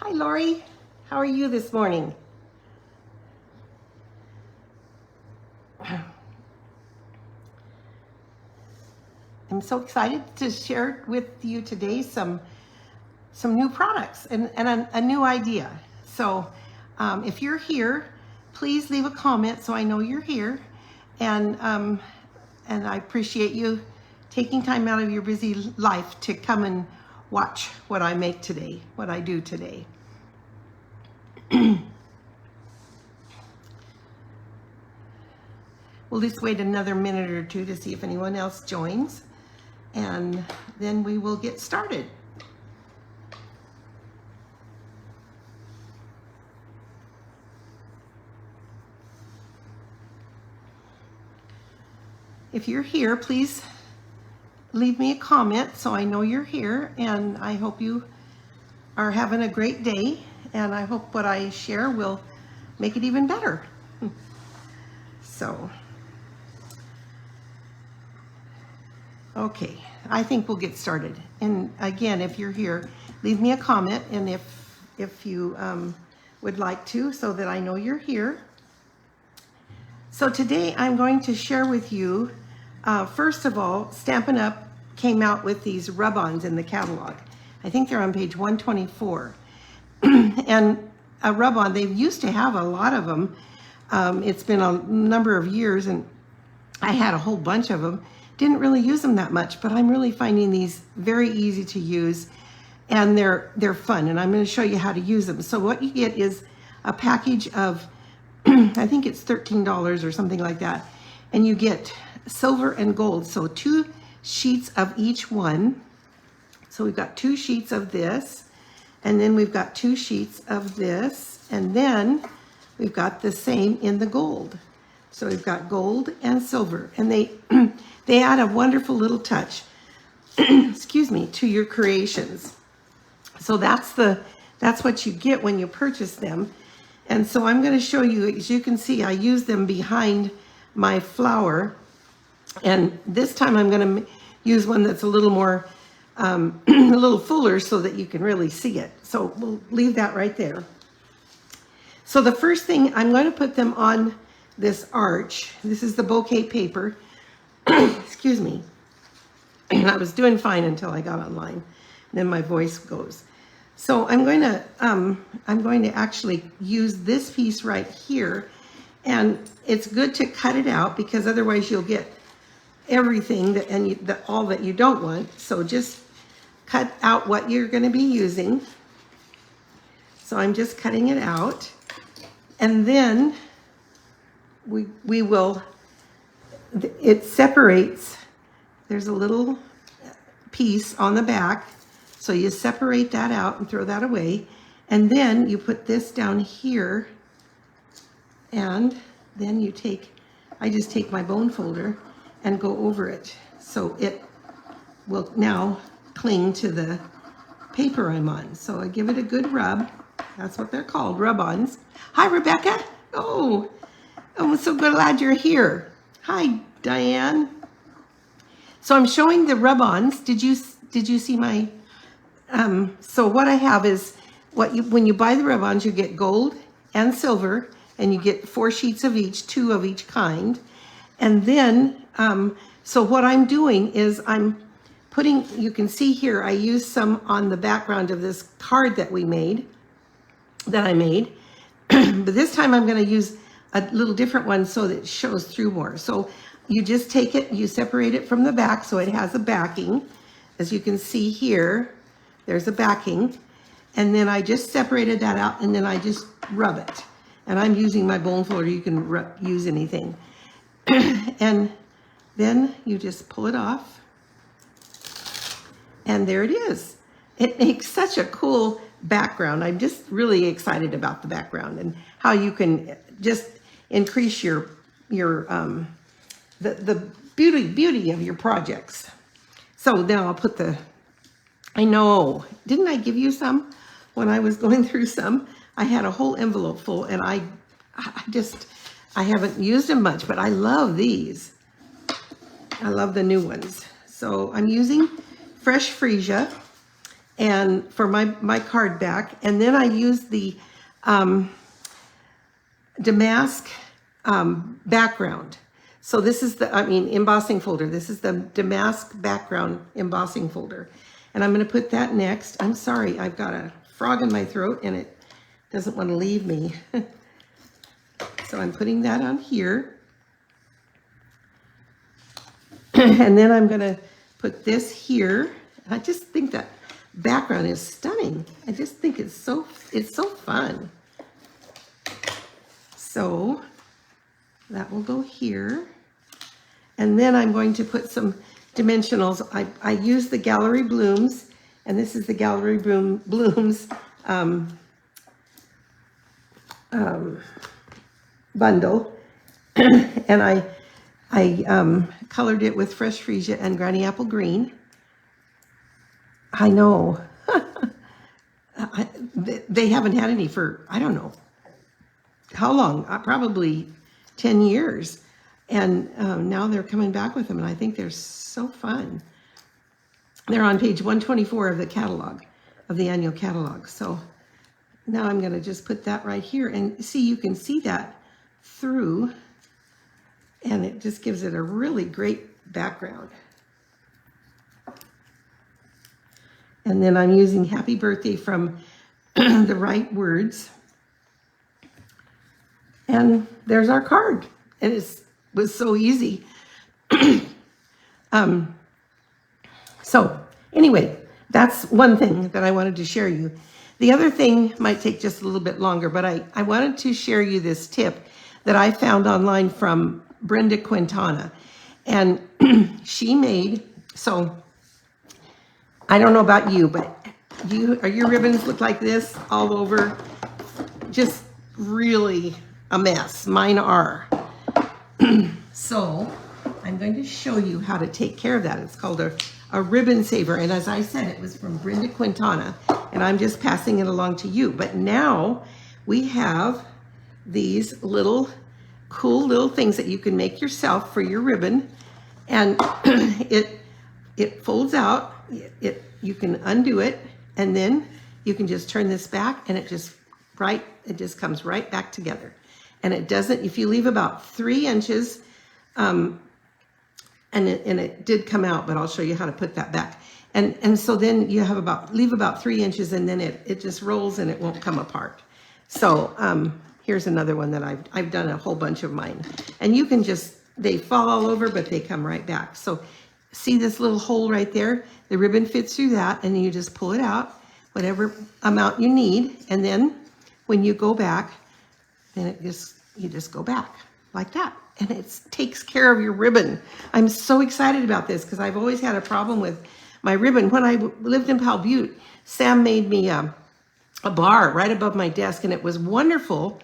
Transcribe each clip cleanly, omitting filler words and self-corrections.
Hi, Lori. How are you this morning? I'm so excited to share with you today some new products and a new idea. So if you're here, please leave a comment so I know you're here. And I appreciate you taking time out of your busy life to come and watch what I make today, what I do today. We'll just wait another minute or two to see if anyone else joins, and then we will get started. If you're here, please leave me a comment so I know you're here, and I hope you are having a great day, and I hope what I share will make it even better. So, okay, I think we'll get started. And again, if you're here, leave me a comment, and if you would like to, so that I know you're here. So today I'm going to share with you, first of all, Stampin' Up! Came out with these rub-ons in the catalog. I think they're on page 124. And a rub-on, they used to have a lot of them. It's been a number of years, and I had a whole bunch of them. Didn't really use them that much, but I'm really finding these very easy to use, and they're fun, and I'm going to show you how to use them. So what you get is a package of, I think it's $13 or something like that, and you get silver and gold, so 2 sheets of each one. So we've got 2 sheets of this, and then we've got 2 sheets of this, and then we've got the same in the gold. So we've got gold and silver, and they they add a wonderful little touch, excuse me, to your creations. So that's what you get when you purchase them. And so I'm going to show you, as you can see, I use them behind my flower, and this time I'm going to use one that's a little more a little fuller so that you can really see it. So we'll leave that right there. So the first thing, I'm going to put them on this arch. This is the Bokeh paper. Excuse me. And I was doing fine until I got online. Then my voice goes. So I'm going to actually use this piece right here, and it's good to cut it out because otherwise you'll get everything all that you don't want. So just cut out what you're going to be using. So I'm just cutting it out, and then we will, it separates. There's a little piece on the back, so you separate that out and throw that away, and then you put this down here, and then you I just take my bone folder and go over it, so it will now cling to the paper I'm on. So I give it a good rub. That's what they're called, rub-ons. Hi, Rebecca. Oh, I'm so glad you're here. Hi, Diane. So I'm showing the rub-ons. Did you see my? So what I have is when you buy the rub-ons, you get gold and silver, and you get 4 sheets of each, 2 of each kind, and then so what I'm doing is I'm putting. You can see here I used some on the background of this card that I made, but this time I'm going to use a little different one so that it shows through more. So you just take it, you separate it from the back so it has a backing. As you can see here, there's a backing, and then I just separated that out, and then I just rub it. And I'm using my bone folder. You can use anything. And then you just pull it off, and there it is. It makes such a cool background. I'm just really excited about the background and how you can just increase the beauty of your projects. So now I'll put I know, didn't I give you some when I was going through some? I had a whole envelope full, and I haven't used them much, but I love these. I love the new ones. So I'm using fresh Freesia, and for my card back. And then I used the Damask background. So this is the, embossing folder. This is the Damask background embossing folder. And I'm going to put that next. I'm sorry, I've got a frog in my throat and it doesn't want to leave me. So I'm putting that on here. And then I'm going to put this here. I just think that background is stunning. I just think it's so fun. So that will go here. And then I'm going to put some dimensionals. I use the Gallery Blooms, and this is the Gallery Blooms bundle. And I colored it with fresh freesia and granny apple green. I know. They haven't had any for, I don't know, how long? Probably 10 years. And now they're coming back with them, and I think they're so fun. They're on page 124 of the catalog, of the annual catalog. So now I'm going to just put that right here. And see, you can see that through, and it just gives it a really great background. And then I'm using Happy Birthday from The Right Words. And there's our card. And it was so easy. So anyway, that's one thing that I wanted to share you. The other thing might take just a little bit longer, but I wanted to share you this tip that I found online from Brenda Quintana. And she made, so I don't know about you, but your ribbons look like this all over? Just really a mess. Mine are. So I'm going to show you how to take care of that. It's called a ribbon saver. And as I said, it was from Brenda Quintana, and I'm just passing it along to you. But now we have these little cool little things that you can make yourself for your ribbon. And it folds out. You can undo it, and then you can just turn this back, and it just comes right back together. And it doesn't, if you leave about 3 inches, and it did come out, but I'll show you how to put that back. And so then you have leave about 3 inches, and then it just rolls and it won't come apart. So here's another one that I've done a whole bunch of mine. And you can just, they fall all over, but they come right back. So see this little hole right there? The ribbon fits through that, and you just pull it out, whatever amount you need. And then when you go back, then you just go back like that. And it takes care of your ribbon. I'm so excited about this because I've always had a problem with my ribbon. When I lived in Powell Butte, Sam made me a bar right above my desk, and it was wonderful,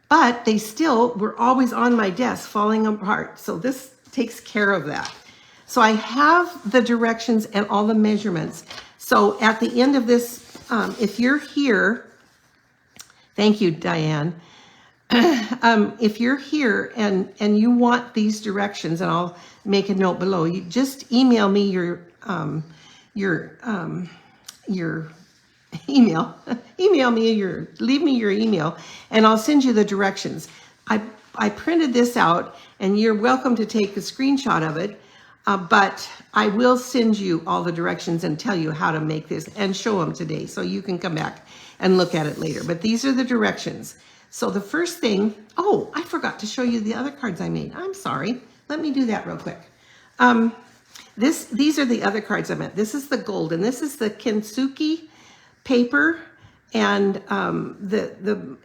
but they still were always on my desk falling apart. So this takes care of that. So I have the directions and all the measurements. So at the end of this, if you're here, thank you, Diane. If you're here and you want these directions, and I'll make a note below, you just email me your email. Leave me your email, and I'll send you the directions. I printed this out, and you're welcome to take a screenshot of it, but I will send you all the directions and tell you how to make this and show them today, so you can come back and look at it later. But these are the directions. So the first thing, oh, I forgot to show you the other cards I made. I'm sorry. Let me do that real quick. These are the other cards I made. This is the gold, and this is the Kintsugi paper. And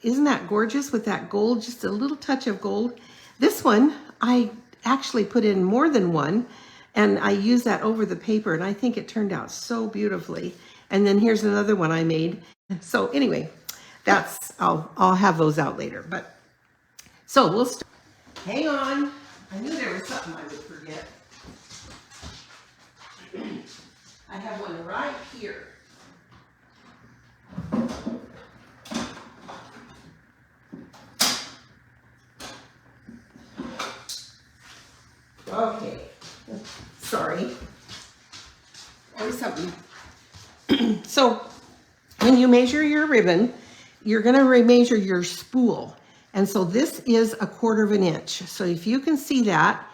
isn't that gorgeous with that gold, just a little touch of gold? This one, I actually put in more than one, and I used that over the paper, and I think it turned out so beautifully. And then here's another one I made. So anyway, I'll have those out later. But so we'll start. Hang on. I knew there was something I would forget. I have one right here. Okay. Sorry. Always something So when you measure your ribbon, you're going to measure your spool. And so this is 1/4 inch. So if you can see that,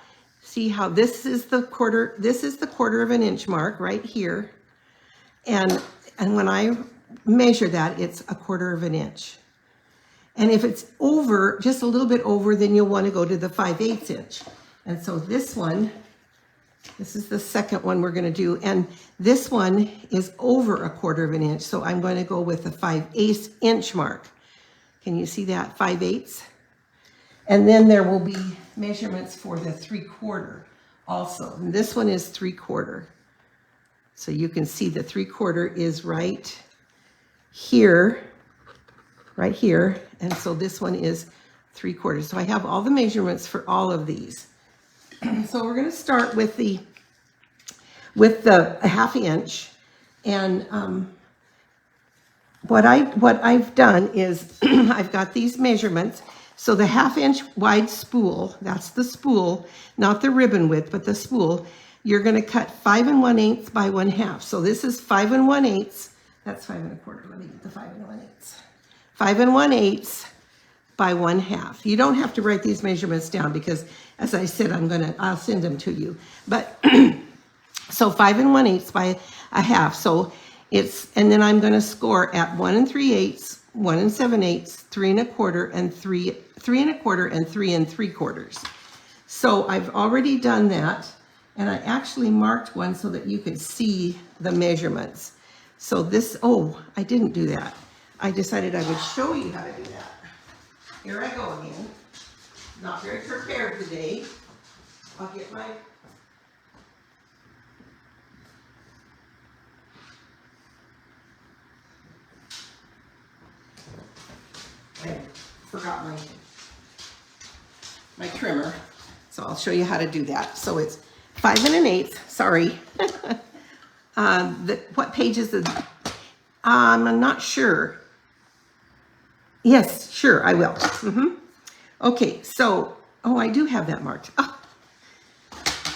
see how this is the quarter of an inch mark right here. And when I measure that, it's 1/4 inch. And if it's over, just a little bit over, then you'll want to go to the 5/8 inch. And so this is the second one we're going to do. And this one is over 1/4 inch. So I'm going to go with the 5/8 inch mark. Can you see that? 5/8. And then there will be measurements for the 3/4 also. And this one is 3/4. So you can see the 3/4 is right here. And so this one is 3/4. So I have all the measurements for all of these. So we're going to start with the 1/2 inch. And what I've done is I've got these measurements. So the 1/2 inch wide spool, that's the spool, not the ribbon width, but the spool, you're going to cut 5 1/8 by 1/2. So this is 5 1/8. That's 5 1/4. Let me get the 5 1/8. 5 1/8 by 1/2. You don't have to write these measurements down because, as I said, I'll send them to you. But so 5 1/8 by 1/2. So and then I'm going to score at 1 3/8, 1 7/8, 3 1/4, and 3 1/4, and 3 3/4. So I've already done that, and I actually marked one so that you could see the measurements. So this, I didn't do that. I decided I would show you how to do that. Here I go again. Not very prepared today. I'll get my... I forgot my trimmer. So I'll show you how to do that. So it's 5 1/8. Sorry. What page is it? I'm not sure. Yes, sure, I will. Okay, so, I do have that marked. Oh,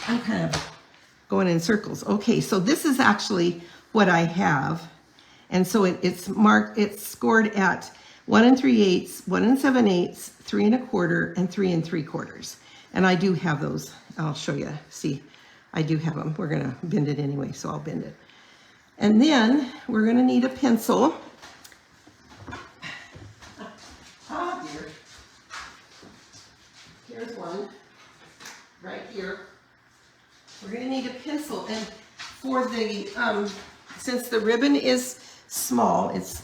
I'm kind of going in circles. Okay, so this is actually what I have. And so it's marked, it's scored at 1 3/8, 1 7/8, 3 1/4, and 3 3/4. And I do have those. I'll show you. See, I do have them. We're going to bend it anyway, so I'll bend it. And then we're going to need a pencil. Oh dear. Here's one right here. We're going to need a pencil, and for the since the ribbon is small, it's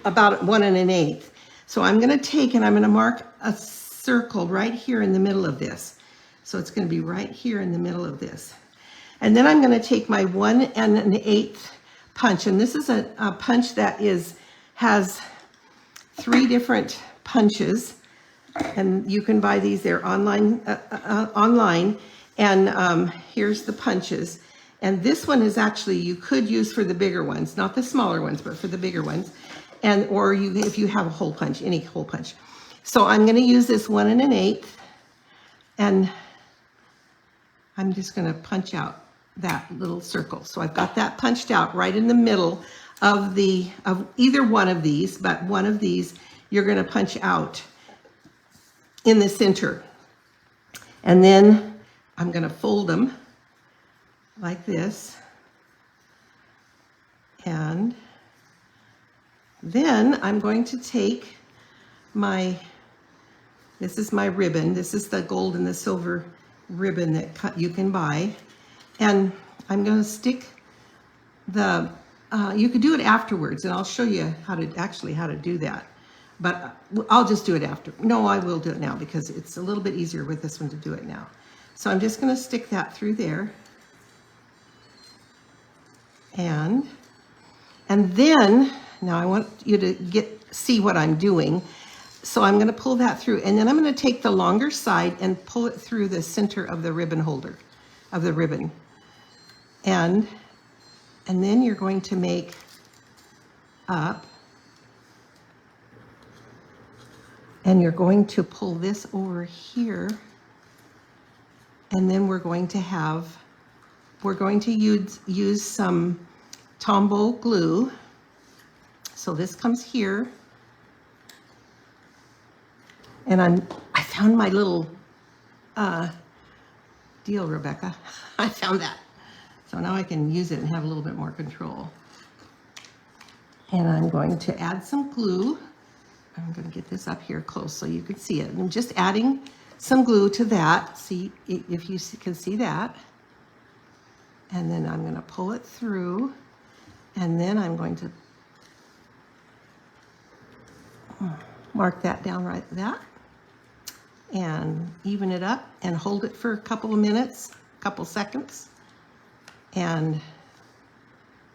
about 1 1/8. So I'm going to take and I'm going to mark a circle right here in the middle of this. So it's going to be right here in the middle of this. And then I'm going to take my 1 1/8 punch, and this is a punch that has 3 different punches, and you can buy these. They're online. And here's the punches. And this one is actually, you could use for the bigger ones, not the smaller ones, but for the bigger ones. And or if you have a hole punch, any hole punch. So I'm going to use this 1 1/8, and I'm just going to punch out that little circle. So I've got that punched out right in the middle of either one of these, but one of these you're going to punch out in the center. And then I'm going to fold them like this. And then I'm going to take this is my ribbon. This is the gold and the silver ribbon that you can buy. And I'm going to stick you could do it afterwards, and I'll show you how to do that. But I'll just do it after. No, I will do it now because it's a little bit easier with this one to do it now. So I'm just going to stick that through there. And then, now I want you to see what I'm doing. So I'm going to pull that through, and then I'm going to take the longer side and pull it through the center of the ribbon holder, of the ribbon. And then you're going to make up, and you're going to pull this over here, and then we're going to use some Tombow glue. So this comes here. And I found my little deal, Rebecca. I found that. So now I can use it and have a little bit more control. And I'm going to add some glue. I'm going to get this up here close so you can see it. I'm just adding some glue to that. See if you can see that. And then I'm going to pull it through. And then I'm going to mark that down right there. And even it up and hold it for a couple of minutes, couple seconds. And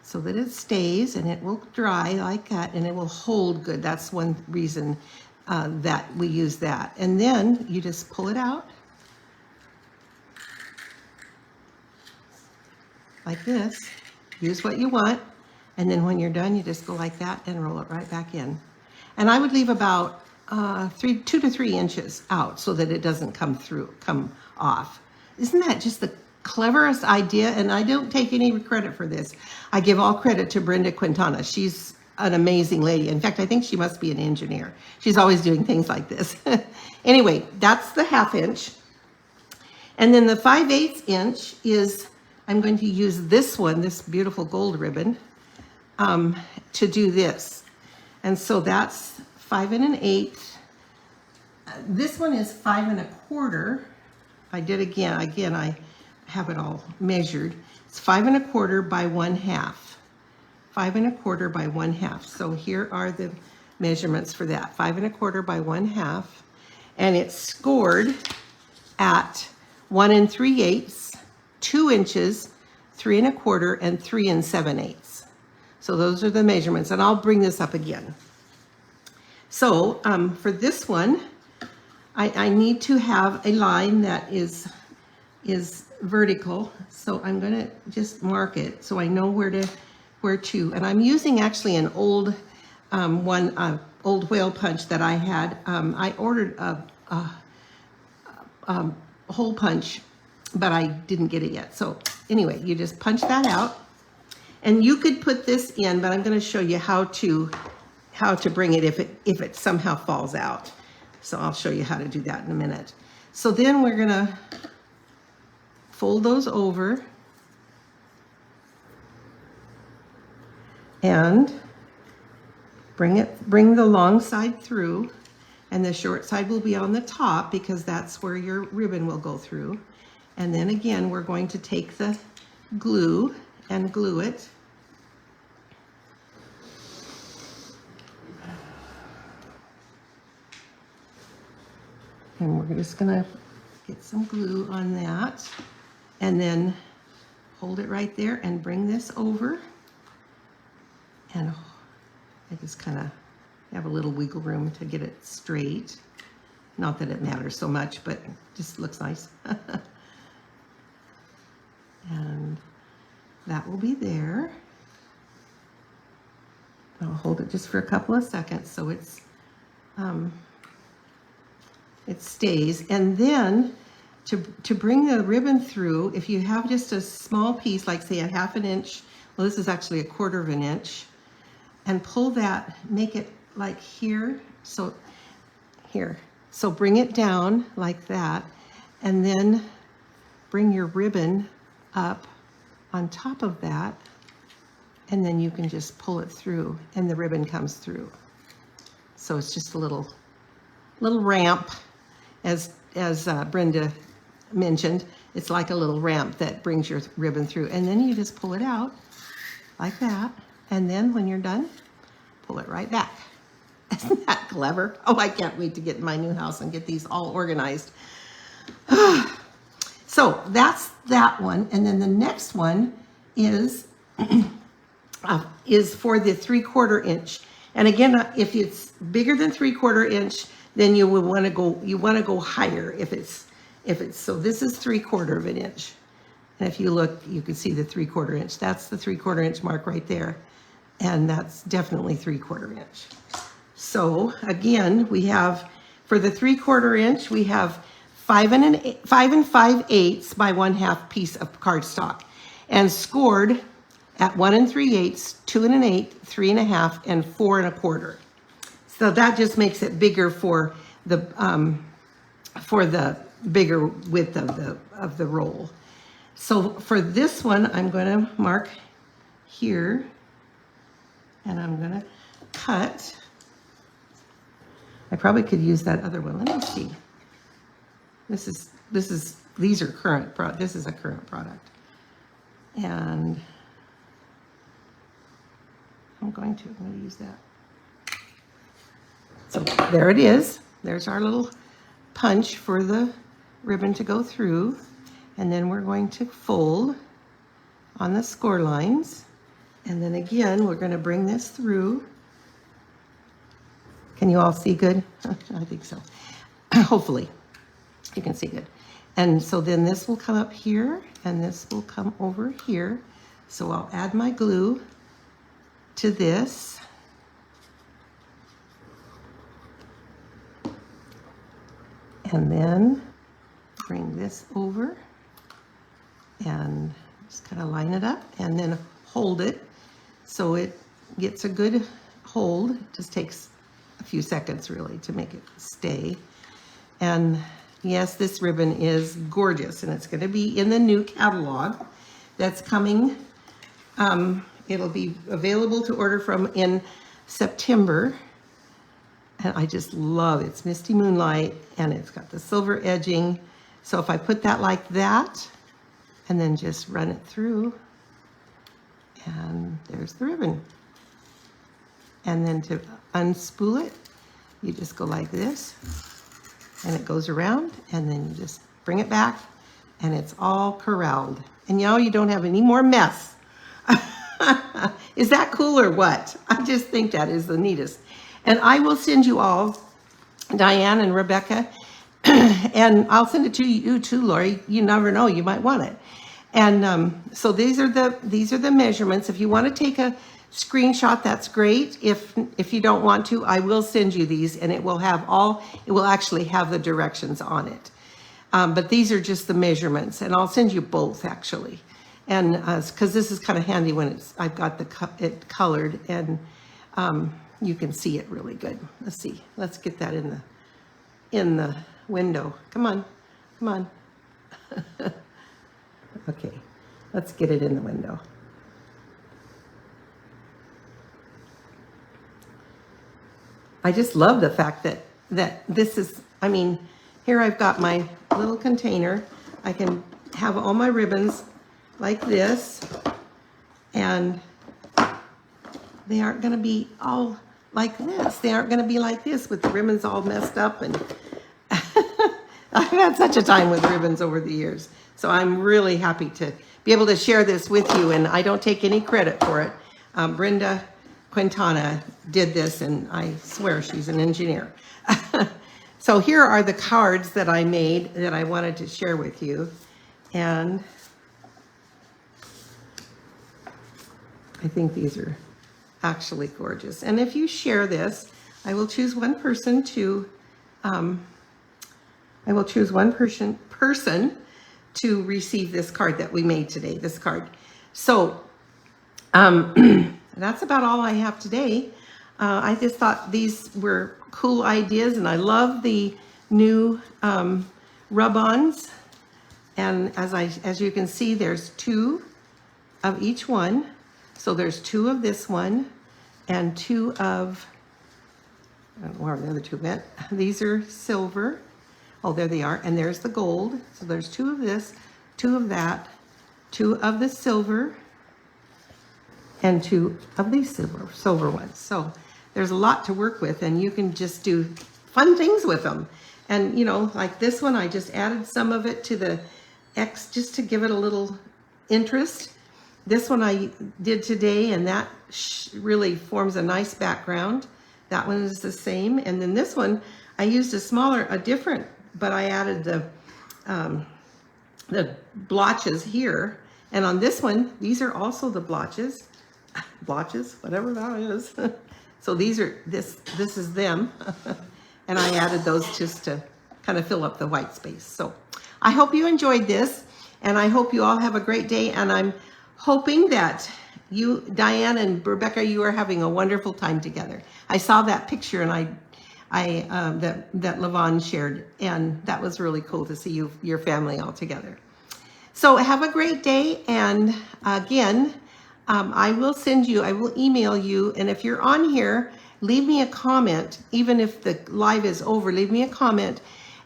so that it stays and it will dry like that and it will hold good. That's one reason that we use that. And then you just pull it out like this. Use what you want. And then when you're done, you just go like that and roll it right back in. And I would leave about 2 to 3 inches out so that it doesn't come off. Isn't that just the cleverest idea? And I don't take any credit for this. I give all credit to Brenda Quintana. She's an amazing lady. In fact, I think she must be an engineer. She's always doing things like this. Anyway, that's the 1/2 inch. And then the 5/8 inch is, I'm going to use this one, this beautiful gold ribbon, to do this. And so that's 5 1/8. This one is 5 1/4. I did again, I have it all measured. It's 5 1/4 by 1/2. 5 1/4 by 1/2. So here are the measurements for that. 5 1/4 by 1/2. And it's scored at 1 3/8, 2 inches, 3 1/4, and 3 7/8. So those are the measurements, and I'll bring this up again. So for this one, I need to have a line that is vertical. So I'm going to just mark it so I know where to. And I'm using actually an old old whale punch that I had. I ordered a hole punch, but I didn't get it yet. So anyway, you just punch that out. And you could put this in, but I'm going to show you how to bring it if it somehow falls out. So I'll show you how to do that in a minute. So then we're going to fold those over and bring the long side through, and the short side will be on the top because that's where your ribbon will go through. And then again, we're going to take the glue and glue it. And we're just gonna get some glue on that and then hold it right there and bring this over. And I just kind of have a little wiggle room to get it straight. Not that it matters so much, but it just looks nice. And that will be there. I'll hold it just for a couple of seconds so it stays. And then to bring the ribbon through, if you have just a small piece, like say a 1/2 inch, well, this is actually 1/4 inch, and pull that, make it like here. So here, so bring it down like that, and then bring your ribbon up on top of that, and then you can just pull it through and the ribbon comes through. So it's just a little ramp, as Brenda mentioned. It's like a little ramp that brings your ribbon through, and then you just pull it out like that, and then when you're done, pull it right back. Isn't that clever? Oh, I can't wait to get in my new house and get these all organized. So that's that one. And then the next one is for the 3/4 inch. And again, if it's bigger than 3/4 inch, then you want to go higher. If it's so this is 3/4 inch. And if you look, you can see the 3/4 inch. That's the 3/4 inch mark right there. And that's definitely 3/4 inch. So again, we have, for the 3/4 inch, we have 5 5/8 by 1/2 piece of cardstock, and scored at 1 3/8, 2 1/8, 3 1/2, and 4 1/4. So that just makes it bigger for the bigger width of the roll. So for this one, I'm going to mark here, and I'm going to cut. I probably could use that other one. Let me see. These are current product. This is a current product, and I'm going to use that. So there it is. There's our little punch for the ribbon to go through, and then we're going to fold on the score lines, and then again we're going to bring this through. Can you all see good? I think so. Hopefully you can see good. And so then this will come up here, and this will come over here. So I'll add my glue to this. And then bring this over and just kind of line it up, and then hold it so it gets a good hold. It just takes a few seconds really to make it stay. And yes, this ribbon is gorgeous, and it's going to be in the new catalog that's coming. It'll be available to order from in September. And I just love it. It's Misty Moonlight, and it's got the silver edging. So if I put that like that, and then just run it through, and there's the ribbon. And then to unspool it, you just go like this, and it goes around, and then you just bring it back, and it's all corralled. And now you don't have any more mess. Is that cool or what? I just think that is the neatest. And I will send you all, Diane and Rebecca, and I'll send it to you too, Lori. You never know, you might want it. And so these are the measurements. If you want to take a screenshot, that's great. If you don't want to, I will send you these, and it will actually have the directions on it. But these are just the measurements, and I'll send you both actually. And because this is kind of handy when I've got it colored, and you can see it really good. Let's see. Let's get that in the window. Come on. Come on. Okay. Let's get it in the window. I just love the fact that this is, I mean, here I've got my little container. I can have all my ribbons like this, and they aren't going to be all like this. They aren't going to be like this with the ribbons all messed up. And I've had such a time with ribbons over the years. So I'm really happy to be able to share this with you, and I don't take any credit for it. Brenda Quintana did this, and I swear she's an engineer. So here are the cards that I made that I wanted to share with you. And I think these are actually gorgeous. And if you share this, I will choose one person to to receive this card that we made today, this card. So that's about all I have today. I just thought these were cool ideas, and I love the new rub-ons. And as you can see, there's 2 of each one. So there's 2 of this one and 2 of, I don't know where the other 2 went. These are silver. Oh, there they are. And there's the gold. So there's 2 of this, 2 of that, 2 of the silver, and 2 of these silver ones. So there's a lot to work with, and you can just do fun things with them. And, you know, like this one, I just added some of it to the X just to give it a little interest. This one I did today, and that really forms a nice background. That one is the same. And then this one, I used a different, but I added the blotches here. And on this one, these are also the blotches, whatever that is. So this is them. And I added those just to kind of fill up the white space. So I hope you enjoyed this, and I hope you all have a great day. And I'm hoping that You, Diane and Rebecca, you are having a wonderful time together. I saw that picture and that Levon shared, and that was really cool to see your family all together. So have a great day, and again, I will email you, and if you're on here, leave me a comment. Even if the live is over, leave me a comment,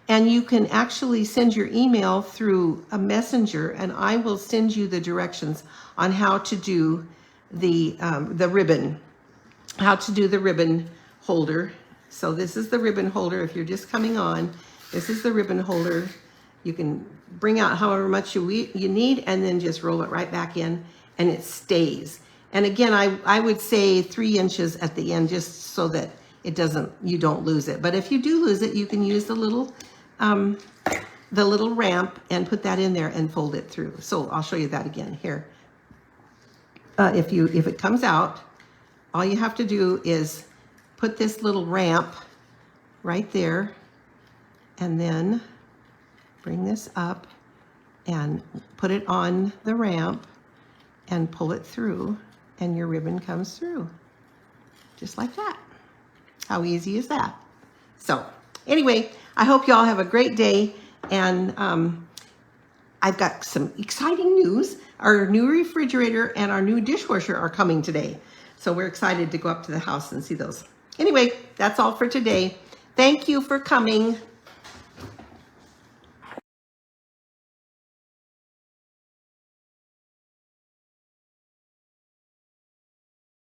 and you can actually send your email through a messenger, and I will send you the directions on how to do the ribbon, how to do the ribbon holder. So this is the ribbon holder. If you're just coming on, this is the ribbon holder. You can bring out however much you need, and then just roll it right back in, and it stays. And again, I would say 3 inches at the end, just so that you don't lose it. But if you do lose it, you can use the little ramp and put that in there and fold it through. So I'll show you that again here. If it comes out, all you have to do is put this little ramp right there, and then bring this up and put it on the ramp and pull it through, and your ribbon comes through just like that. How easy is that? So anyway, I hope you all have a great day, and I've got some exciting news. Our new refrigerator and our new dishwasher are coming today, so we're excited to go up to the house and see those. Anyway, that's all for today. Thank you for coming.